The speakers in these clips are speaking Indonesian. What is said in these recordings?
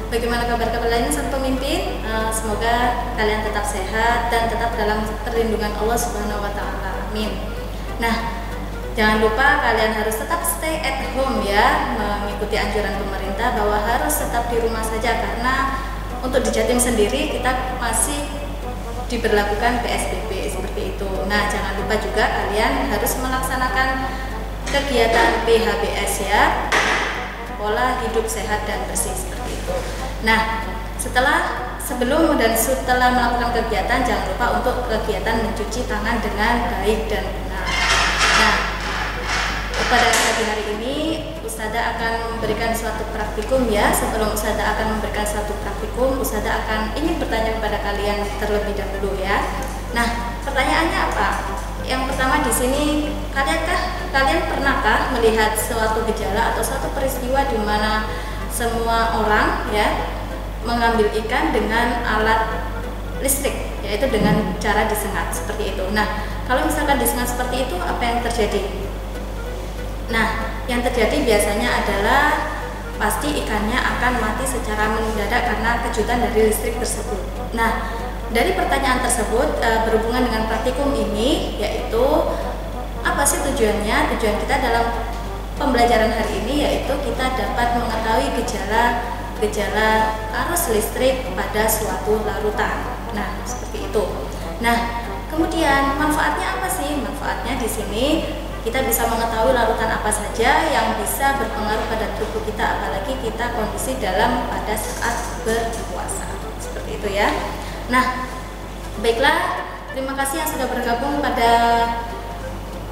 Bagaimana kabar kalian sang pemimpin? Semoga kalian tetap sehat dan tetap dalam perlindungan Allah Subhanahu wa taala. Amin. Nah, jangan lupa kalian harus tetap stay at home ya, mengikuti anjuran pemerintah bahwa harus tetap di rumah saja karena untuk di Jatim sendiri kita masih diberlakukan PSBB seperti itu. Nah, jangan lupa juga kalian harus melaksanakan kegiatan PHBS ya, pola hidup sehat dan bersih seperti itu. Nah, sebelum dan setelah melakukan kegiatan, jangan lupa untuk kegiatan mencuci tangan dengan baik dan benar. Nah, pada pagi hari ini Ustazah akan memberikan suatu praktikum ya. Sebelum Ustazah akan memberikan suatu praktikum, Ustazah akan ingin bertanya kepada kalian terlebih dahulu ya. Nah, pertanyaannya apa? Yang pertama di sini, kalian pernahkah melihat suatu gejala atau suatu peristiwa di mana semua orang ya mengambil ikan dengan alat listrik, yaitu dengan cara disengat seperti itu. Nah, kalau misalkan disengat seperti itu, apa yang terjadi? Nah, yang terjadi biasanya adalah pasti ikannya akan mati secara mendadak karena kejutan dari listrik tersebut. Nah, dari pertanyaan tersebut berhubungan dengan praktikum ini, yaitu apa sih tujuannya? Tujuan kita dalam pembelajaran hari ini yaitu kita dapat mengetahui gejala arus listrik pada suatu larutan. Nah, seperti itu. Nah, kemudian manfaatnya apa sih? Manfaatnya di sini kita bisa mengetahui larutan apa saja yang bisa berpengaruh pada tubuh kita, apalagi kita kondisi dalam pada saat berpuasa. Seperti itu ya. Nah, baiklah, terima kasih yang sudah bergabung pada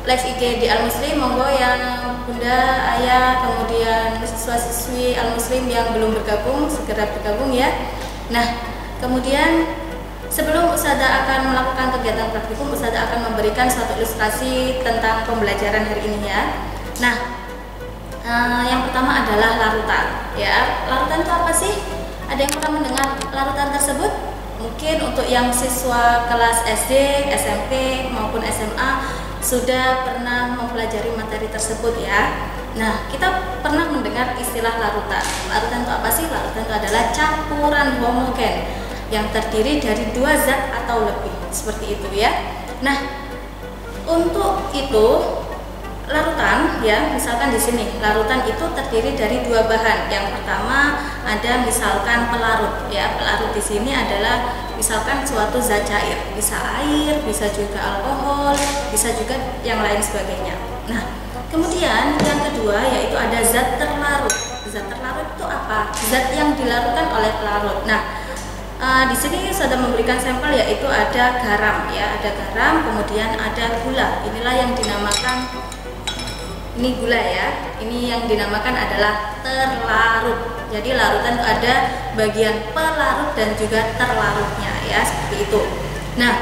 live IG di Al Muslim. Monggo yang bunda, ayah, kemudian siswa-siswi Al Muslim yang belum bergabung segera bergabung ya. Nah, kemudian sebelum Ustazah akan melakukan kegiatan praktikum, Ustazah akan memberikan suatu ilustrasi tentang pembelajaran hari ini ya. Nah, yang pertama adalah larutan ya. Larutan itu apa sih? Ada yang pernah mendengar larutan tersebut? Mungkin untuk yang siswa kelas SD, SMP maupun SMA sudah pernah mempelajari materi tersebut ya. Nah, kita pernah mendengar istilah larutan. Larutan itu apa sih? Larutan itu adalah campuran homogen yang terdiri dari dua zat atau lebih, seperti itu ya. Nah, untuk itu larutan ya, misalkan di sini larutan itu terdiri dari dua bahan. Yang pertama ada misalkan pelarut ya. Pelarut di sini adalah misalkan suatu zat cair, bisa air, bisa juga alkohol, bisa juga yang lain sebagainya. Nah, kemudian yang kedua yaitu ada zat terlarut. Zat terlarut itu apa? Zat yang dilarutkan oleh pelarut. Nah, di sini sudah memberikan sampel yaitu ada garam ya, ada garam, kemudian ada gula. Inilah yang dinamakan, ini gula ya. Ini yang dinamakan adalah terlarut. Jadi larutan itu ada bagian pelarut dan juga terlarutnya ya, seperti itu. Nah,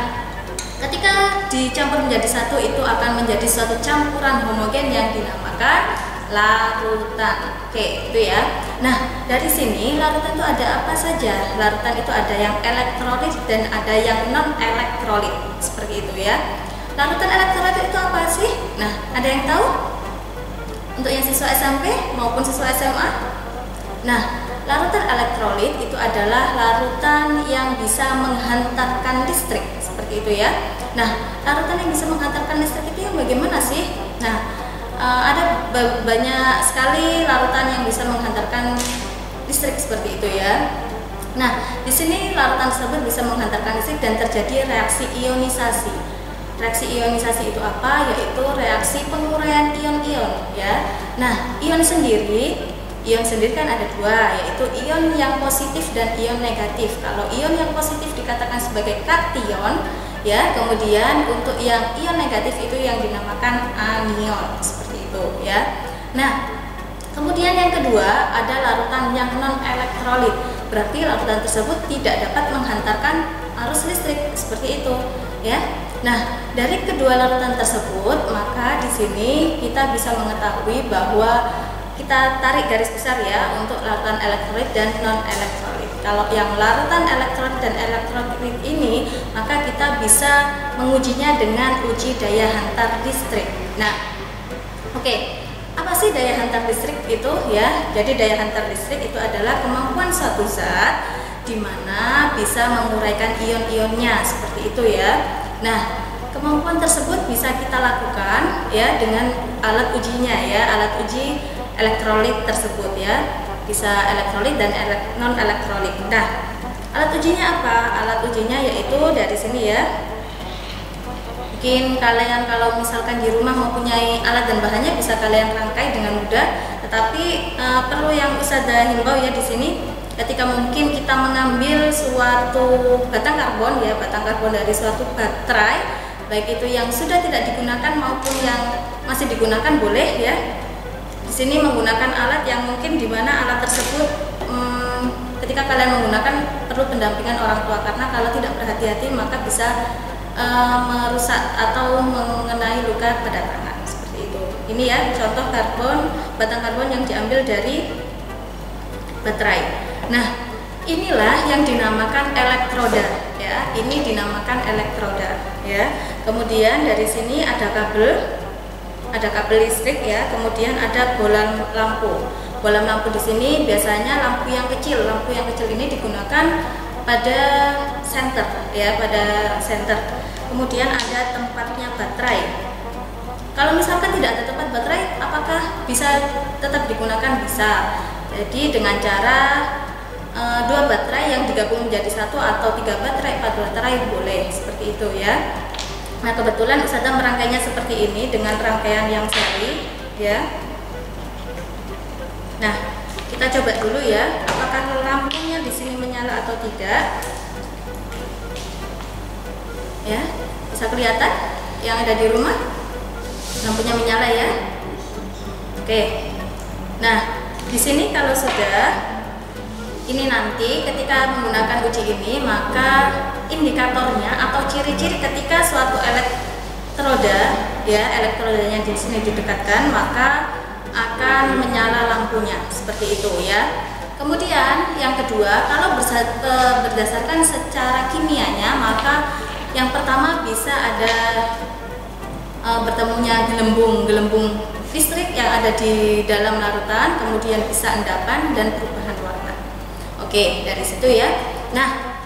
ketika dicampur menjadi satu itu akan menjadi suatu campuran homogen yang dinamakan larutan. Oke, itu ya. Nah, dari sini larutan itu ada apa saja? Larutan itu ada yang elektrolit dan ada yang non elektrolit, seperti itu ya. Larutan elektrolit itu apa sih? Nah, ada yang tahu? Untuk yang siswa SMP maupun siswa SMA? Nah, larutan elektrolit itu adalah larutan yang bisa menghantarkan listrik, seperti itu ya. Nah, larutan yang bisa menghantarkan listrik itu yang bagaimana sih? Nah, ada banyak sekali larutan yang bisa menghantarkan listrik seperti itu ya. Nah, di sini larutan tersebut bisa menghantarkan listrik dan terjadi reaksi ionisasi. Reaksi ionisasi itu apa? Yaitu reaksi penguraian ion-ion ya. Nah, ion sendiri kan ada dua, yaitu ion yang positif dan ion negatif. Kalau ion yang positif dikatakan sebagai kation ya, kemudian untuk yang ion negatif itu yang dinamakan anion, seperti itu ya. Nah, kemudian yang kedua ada larutan yang non elektrolit. Berarti larutan tersebut tidak dapat menghantarkan arus listrik, seperti itu ya. Nah, dari kedua larutan tersebut maka di sini kita bisa mengetahui bahwa kita tarik garis besar ya untuk larutan elektrolit dan non elektrolit. Kalau yang larutan elektrolit dan elektrolit ini, maka kita bisa mengujinya dengan uji daya hantar listrik. Nah, oke. Apa sih daya hantar listrik itu ya? Jadi daya hantar listrik itu adalah kemampuan suatu suatu zat di mana bisa menguraikan ion-ionnya seperti itu ya. Nah, kemampuan tersebut bisa kita lakukan ya dengan alat ujinya ya, alat uji elektrolit tersebut ya. Bisa elektrolit dan non elektrolit. Nah, alat ujinya apa? Alat ujinya yaitu dari sini ya. Mungkin kalian kalau misalkan di rumah mempunyai alat dan bahannya bisa kalian rangkai dengan mudah. Tetapi perlu yang Ustazah himbau ya di sini, ketika mungkin kita mengambil suatu batang karbon ya, batang karbon dari suatu baterai, baik itu yang sudah tidak digunakan maupun yang masih digunakan boleh ya. Di sini menggunakan alat yang mungkin dimana alat tersebut ketika kalian menggunakan perlu pendampingan orang tua, karena kalau tidak berhati-hati maka bisa merusak atau mengenai luka pada tangan seperti itu. Ini ya contoh karbon, batang karbon yang diambil dari baterai. Nah, inilah yang dinamakan elektroda ya. Ini dinamakan elektroda ya. Kemudian dari sini ada kabel listrik ya. Kemudian ada bola lampu. Bola lampu di sini biasanya lampu yang kecil. Lampu yang kecil ini digunakan pada senter ya, pada senter. Kemudian ada tempatnya baterai. Kalau misalkan tidak ada tempat baterai, apakah bisa tetap digunakan? Bisa. Jadi dengan cara 2 baterai yang digabung menjadi 1 atau 3 baterai, 4 baterai boleh seperti itu ya. Nah, kebetulan Ustazah merangkainya seperti ini dengan rangkaian yang seri ya. Nah, kita coba dulu ya, apakah lampunya di sini menyala atau tidak. Ya, bisa kelihatan yang ada di rumah, lampunya menyala ya. Oke. Nah, di sini kalau sudah ini nanti ketika menggunakan uji ini, maka indikatornya atau ciri-ciri ketika suatu elektroda ya, elektrodanya di sini didekatkan, maka akan menyala lampunya seperti itu ya. Kemudian yang kedua, kalau berdasarkan secara kimianya, maka yang pertama bisa ada bertemunya gelembung listrik yang ada di dalam larutan, kemudian bisa endapan dan perubahan warna. Oke, dari situ ya. Nah,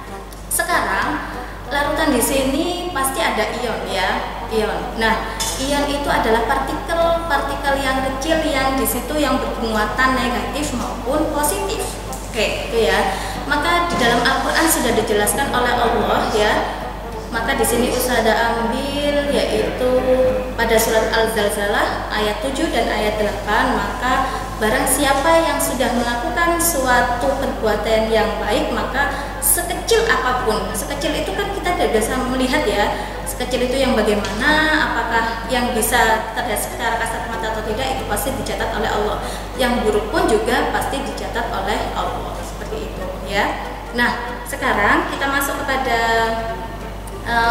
sekarang larutan di sini pasti ada ion ya, ion. Nah, ion itu adalah partikel yang kecil yang di situ yang bermuatan negatif maupun positif. Oke, itu ya. Maka di dalam Al-Qur'an sudah dijelaskan oleh Allah ya. Maka di sini Ustazah ambil yaitu pada surat Al-Zalzalah ayat 7 dan ayat 8, maka barang siapa yang sudah melakukan suatu perbuatan yang baik, maka sekecil apapun, sekecil itu kan kita tidak bisa melihat ya, sekecil itu yang bagaimana, apakah yang bisa terlihat secara kasat mata atau tidak, itu pasti dicatat oleh Allah. Yang buruk pun juga pasti dicatat oleh Allah, seperti itu ya. Nah, sekarang kita masuk kepada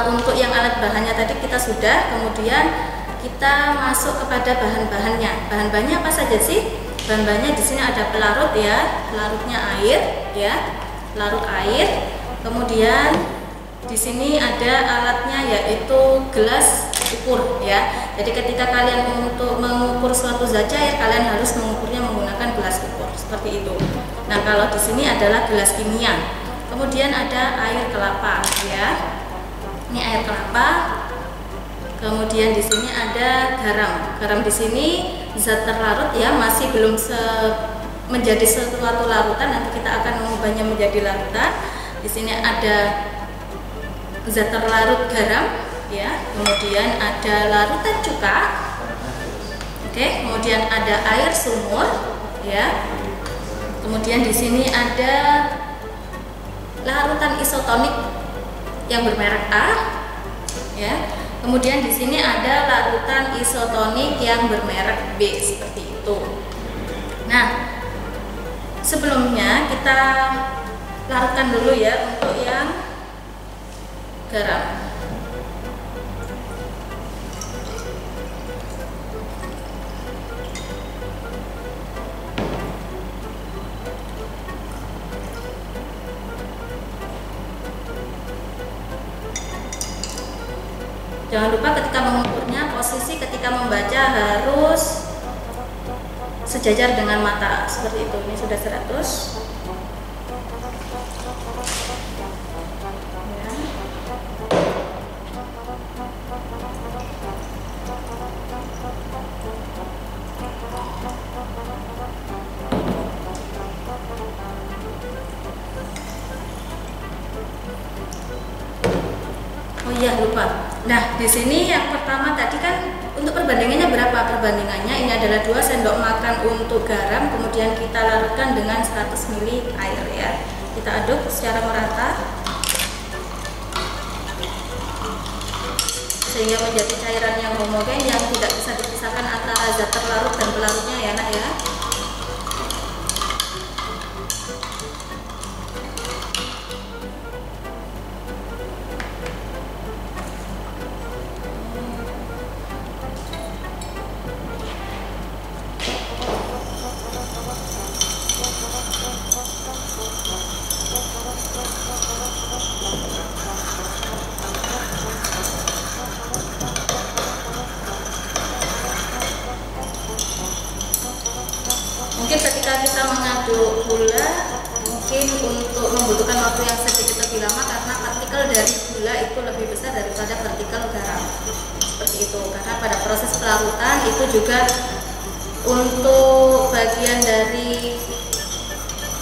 untuk yang alat bahannya tadi kita sudah, kemudian kita masuk kepada bahan-bahannya. Bahan-bahannya apa saja sih? Bahan-bahannya di sini ada pelarut ya, pelarutnya air ya, pelarut air. Kemudian di sini ada alatnya yaitu gelas ukur ya. Jadi ketika kalian untuk mengukur suatu zat cair, kalian harus mengukurnya menggunakan gelas ukur seperti itu. Nah, kalau di sini adalah gelas kimia. Kemudian ada air kelapa ya. Ini air kelapa. Kemudian di sini ada garam. Garam di sini zat terlarut ya, masih belum menjadi suatu larutan. Nanti kita akan mengubahnya menjadi larutan. Di sini ada zat terlarut garam ya. Kemudian ada larutan cuka. Oke, kemudian ada air sumur ya. Kemudian di sini ada larutan isotonik yang bermerek A ya. Kemudian di sini ada larutan isotonik yang bermerek B seperti itu. Nah, sebelumnya kita larutkan dulu ya untuk yang garam. Jangan lupa ketika mengukurnya, posisi ketika membaca harus sejajar dengan mata seperti itu. Ini sudah 100. iya lupa. Nah, di sini yang pertama tadi kan untuk perbandingannya berapa? Perbandingannya ini adalah 2 sendok makan untuk garam, kemudian kita larutkan dengan 100 ml air ya. Kita aduk secara merata sehingga menjadi cairan yang homogen yang tidak bisa dipisahkan antara zat terlarut dan pelarutnya ya nak ya. Mungkin ketika kita mengaduk gula, mungkin untuk membutuhkan waktu yang sedikit lebih lama karena partikel dari gula itu lebih besar daripada partikel garam. Seperti itu, karena pada proses pelarutan itu juga untuk bagian dari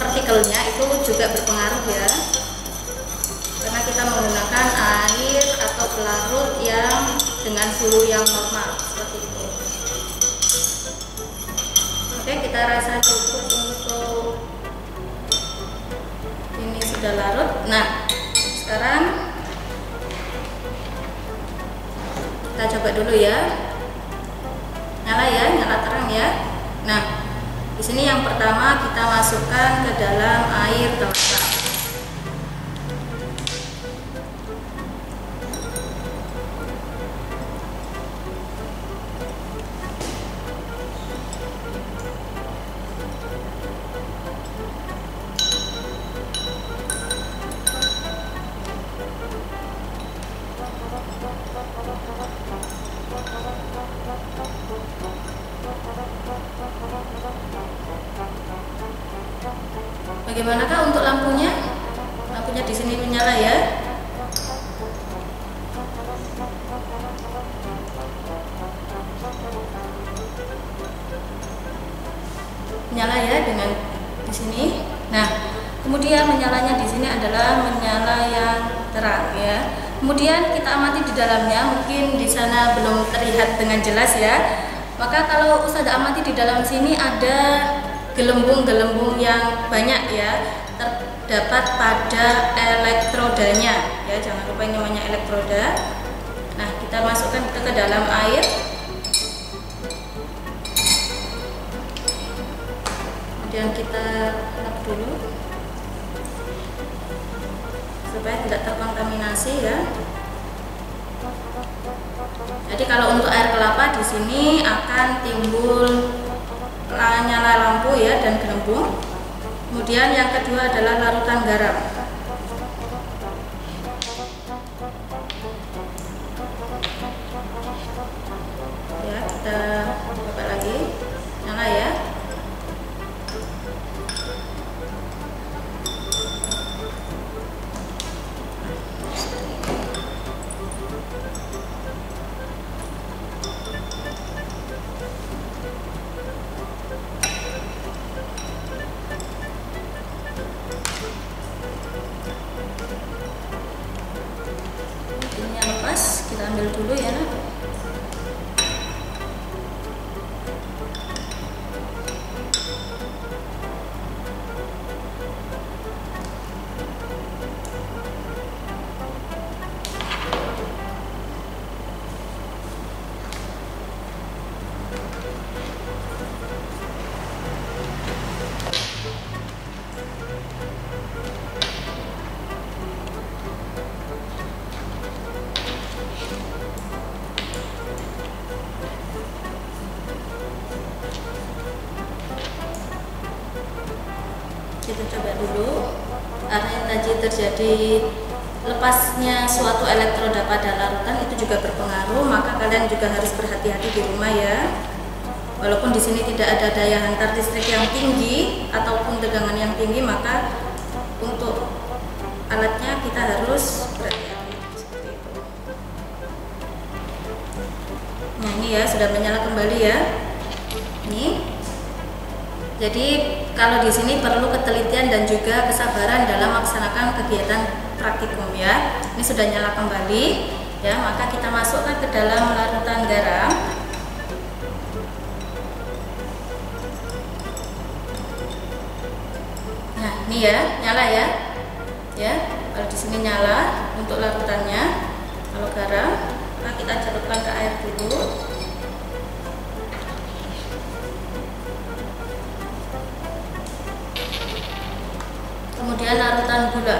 partikelnya itu juga berpengaruh ya. Karena kita menggunakan air atau pelarut yang dengan suhu yang normal seperti itu. Oke, kita rasa cukup untuk ini sudah larut. Nah, sekarang kita coba dulu ya. Nyala ya, nyala terang ya. Nah, di sini yang pertama kita masukkan ke dalam air kelapa. Bagaimanakah untuk lampunya? Lampunya di sini menyala ya. Menyala ya dengan di sini. Nah, kemudian menyalanya di sini adalah menyala yang terang ya. Kemudian kita amati di dalamnya, mungkin di sana belum terlihat dengan jelas ya. Maka kalau Ustazah amati di dalam sini ada gelembung-gelembung yang banyak ya, terdapat pada elektrodanya ya, jangan lupa ini namanya elektroda. Nah, kita masukkan ke dalam air, kemudian kita lap dulu supaya tidak terkontaminasi ya. Jadi kalau untuk air kelapa di sini akan timbul nyala lampu ya dan gelembung. Kemudian yang kedua adalah larutan garam. Ya, kita coba lagi. Nyala ya. Kita ambil dulu ya nak. Kita coba dulu, karena tadi terjadi lepasnya suatu elektroda pada larutan itu juga berpengaruh, maka kalian juga harus berhati-hati di rumah ya. Walaupun di sini tidak ada daya hantar listrik yang tinggi ataupun tegangan yang tinggi, maka untuk alatnya kita harus berhati-hati seperti itu. Nah ini ya sudah menyala kembali ya. Ini. Jadi kalau di sini perlu ketelitian dan juga kesabaran dalam melaksanakan kegiatan praktikum ya. Ini sudah nyala kembali. ya, maka kita masukkan ke dalam larutan garam. Nah, ini ya, nyala ya. Ya, kalau di sini nyala untuk larutannya. Kalau garam, maka kita celupkan ke air dulu. Kemudian larutan gula.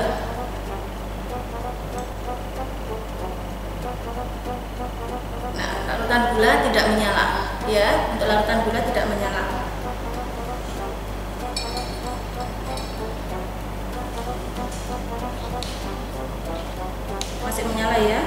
Nah, larutan gula tidak menyala, ya. Untuk larutan gula tidak menyala. Masih menyala ya.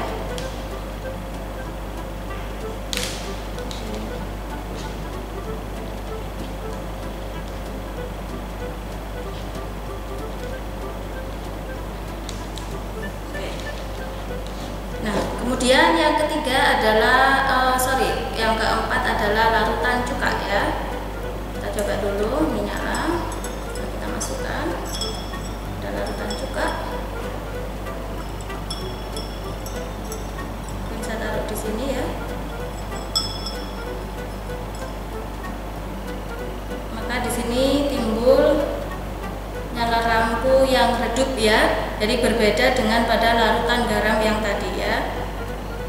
Kemudian yang ketiga adalah yang keempat adalah larutan cuka ya. Kita coba dulu, ini nyala. Kita masukkan. Ada larutan cuka. Bisa taruh di sini ya. Maka di sini timbul nyala lampu yang redup ya. Jadi berbeda dengan pada larutan garam yang tadi ya.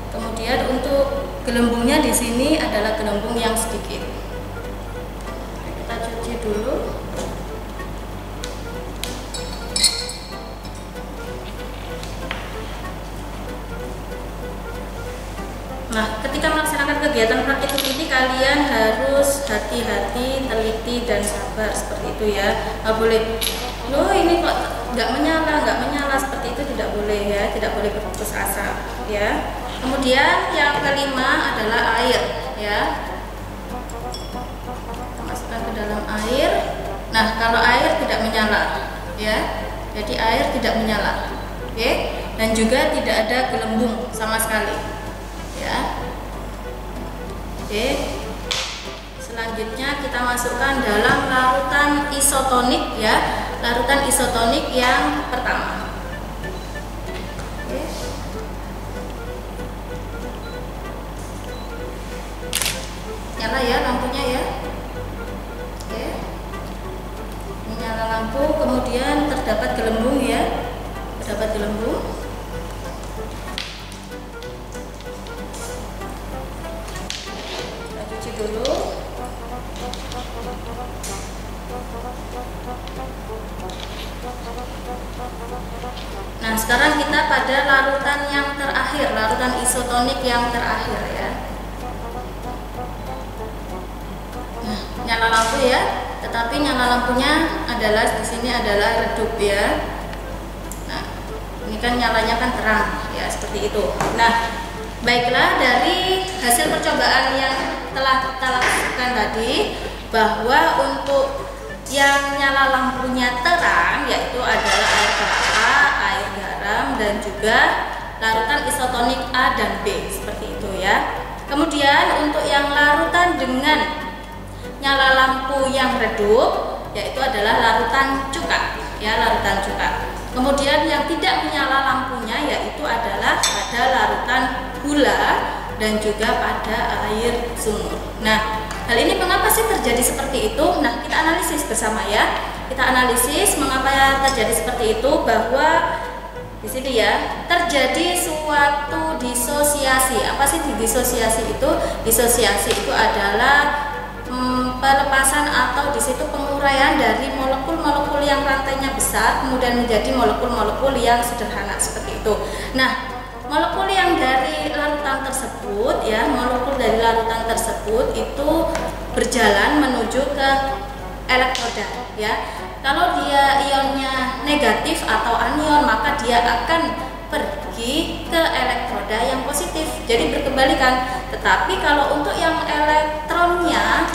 Kemudian untuk gelembungnya di sini adalah gelembung yang sedikit. Kita cuci dulu. Nah, ketika melaksanakan kegiatan praktikum ini kalian harus hati-hati, teliti dan sabar seperti itu ya. Nggak boleh, loh ini kok nggak menyala seperti itu, tidak boleh ya, tidak boleh berputus asa ya. Kemudian yang kelima adalah air ya. Kita masukkan ke dalam air. Nah, kalau air tidak menyala ya, jadi air tidak menyala, oke? Dan juga tidak ada gelembung sama sekali ya. Oke. Selanjutnya kita masukkan dalam larutan isotonik ya, larutan isotonik yang pertama. Oke. Nyala ya lampunya ya. Oke. Ini nyala lampu, kemudian terdapat gelembung ya. Terdapat gelembung. Kita cuci dulu. Nah, sekarang kita pada larutan yang terakhir, larutan isotonik yang terakhir ya. Nah, nyala lampu ya, tetapi nyala lampunya adalah di sini adalah redup ya. Nah, ini kan nyalanya kan terang ya, seperti itu. Nah, baiklah, dari hasil percobaan yang telah kita lakukan tadi, bahwa untuk yang nyala lampunya terang yaitu adalah air kelapa, air garam, dan juga larutan isotonik A dan B seperti itu ya. Kemudian untuk yang larutan dengan nyala lampu yang redup yaitu adalah larutan cuka ya, larutan cuka. Kemudian yang tidak menyala lampunya yaitu adalah pada larutan gula dan juga pada air sumur. Nah, hal ini mengapa sih terjadi seperti itu? Nah, kita analisis bersama ya. Kita analisis mengapa terjadi seperti itu, bahwa di sini ya terjadi suatu disosiasi. Apa sih disosiasi itu? Disosiasi itu adalah pelepasan atau di situ penguraian dari molekul-molekul yang rantainya besar kemudian menjadi molekul-molekul yang sederhana seperti itu. Nah, molekul yang dari larutan tersebut ya, molekul dari larutan tersebut itu berjalan menuju ke elektroda ya. Kalau dia ionnya negatif atau anion, maka dia akan pergi ke elektroda yang positif, jadi berkebalikan. Tetapi kalau untuk yang elektronnya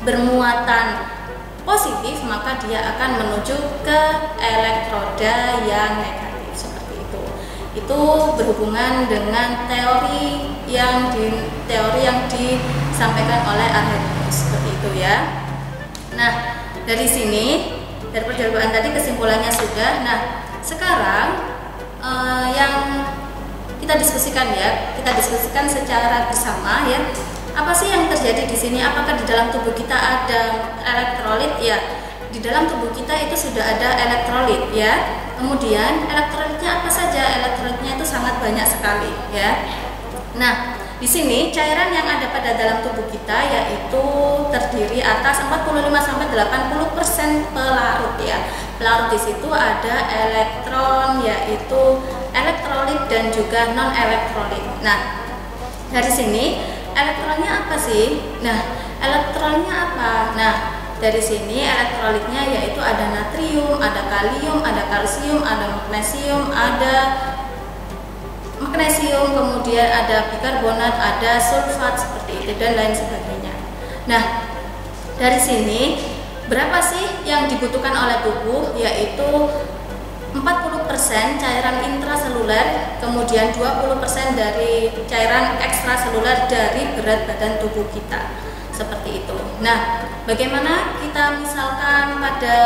bermuatan positif, maka dia akan menuju ke elektroda yang negatif seperti itu. Itu berhubungan dengan teori yang disampaikan oleh Arrhenius seperti itu ya. Nah, dari sini, dari percobaan tadi kesimpulannya sudah. Nah, sekarang yang kita kita diskusikan ya, kita diskusikan secara bersama ya. Apa sih yang terjadi di sini? Apakah di dalam tubuh kita ada elektrolit? Ya, di dalam tubuh kita itu sudah ada elektrolit ya. Kemudian elektrolitnya apa saja? Elektrolitnya itu sangat banyak sekali ya. Nah, di sini cairan yang ada pada dalam tubuh kita yaitu terdiri atas 45-80% pelarut ya. Pelarut di situ ada elektron yaitu elektrolit dan juga non elektrolit. Nah, dari sini elektronnya apa sih? Nah, elektronnya apa? Nah, dari sini elektrolitnya yaitu ada natrium, ada kalium, ada kalsium, ada magnesium, kemudian ada bikarbonat, ada sulfat seperti itu dan lain sebagainya. Nah, dari sini berapa sih yang dibutuhkan oleh tubuh? Yaitu 40% cairan intraseluler, kemudian 20% dari cairan ekstraseluler dari berat badan tubuh kita. Seperti itu. Nah, bagaimana kita misalkan pada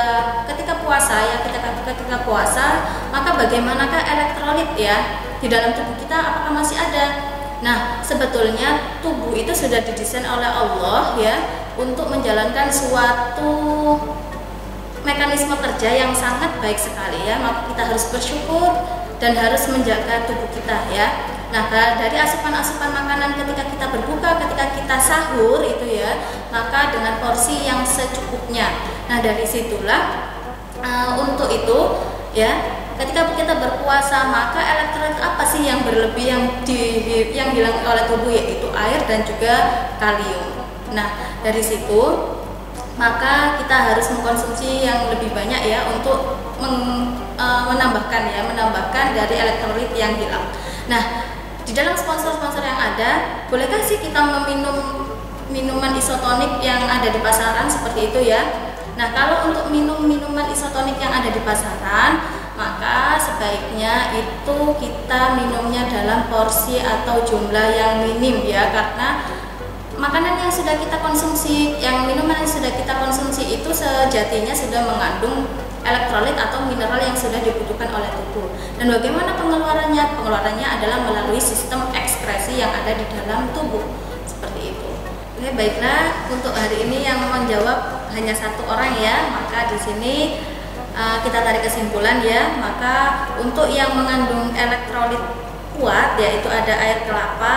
ketika puasa ya, ketika puasa, maka bagaimanakah elektrolit ya di dalam tubuh kita, apakah masih ada? Nah, sebetulnya tubuh itu sudah didesain oleh Allah ya untuk menjalankan suatu mekanisme kerja yang sangat baik sekali ya. Maka kita harus bersyukur dan harus menjaga tubuh kita ya. Nah, dari asupan-asupan makanan ketika kita berbuka, ketika kita sahur itu ya, maka dengan porsi yang secukupnya. Nah, dari situlah untuk itu ya, ketika kita berpuasa, maka elektrolit apa sih yang berlebih yang hilang oleh tubuh, yaitu air dan juga kalium. Nah, dari situ maka kita harus mengkonsumsi yang lebih banyak ya untuk menambahkan dari elektrolit yang hilang. Nah, di dalam sponsor-sponsor yang ada, bolehkah sih kita meminum minuman isotonik yang ada di pasaran seperti itu ya? Nah, kalau untuk minum minuman isotonik yang ada di pasaran, maka sebaiknya itu kita minumnya dalam porsi atau jumlah yang minim ya, karena makanan yang sudah kita konsumsi, minuman yang sudah kita konsumsi itu sejatinya sudah mengandung elektrolit atau mineral yang sudah dibutuhkan oleh tubuh. Dan bagaimana pengeluarannya? Pengeluarannya adalah melalui sistem ekskresi yang ada di dalam tubuh. Seperti itu. Oke, baiklah, untuk hari ini yang menjawab hanya satu orang ya. Maka di sini kita tarik kesimpulan ya. Maka untuk yang mengandung elektrolit kuat yaitu ada air kelapa,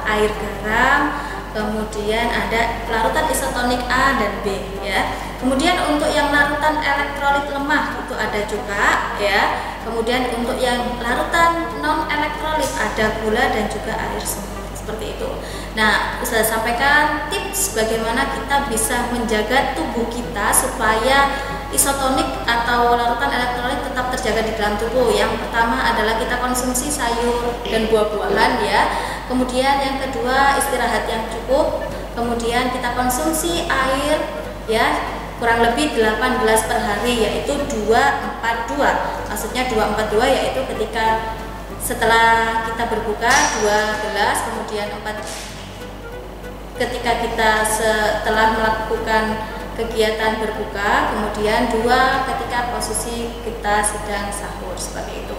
air garam, kemudian ada larutan isotonik A dan B ya. Kemudian untuk yang larutan elektrolit lemah itu ada juga ya. Kemudian untuk yang larutan non elektrolit ada gula dan juga air semut. Seperti itu. Nah, saya sampaikan tips bagaimana kita bisa menjaga tubuh kita supaya isotonik atau larutan elektrolit tetap terjaga di dalam tubuh. Yang pertama adalah kita konsumsi sayur dan buah-buahan ya. Kemudian yang kedua, istirahat yang cukup. Kemudian kita konsumsi air ya, kurang lebih 18 per hari, yaitu 242. Maksudnya 242 yaitu ketika setelah kita berbuka 2 gelas, kemudian 4 ketika kita setelah melakukan kegiatan berbuka, kemudian 2 ketika posisi kita sedang sahur, seperti itu.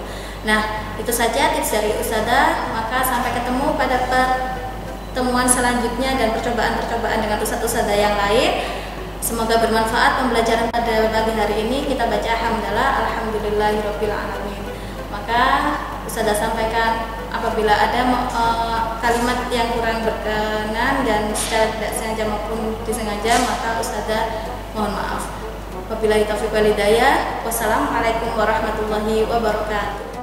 Nah, itu saja tips dari Ustadzah. Maka sampai ketemu pada pertemuan selanjutnya dan percobaan-percobaan dengan ustadz-ustadzah yang lain. Semoga bermanfaat pembelajaran pada pagi hari ini. Kita baca alhamdulillahirabbil alamin. Maka Ustadzah sampaikan apabila ada kalimat yang kurang berkenan dan secara tidak sengaja maupun disengaja, maka Ustadzah mohon maaf. Wabillahi taufiq wal hidayah. Wassalamualaikum warahmatullahi wabarakatuh.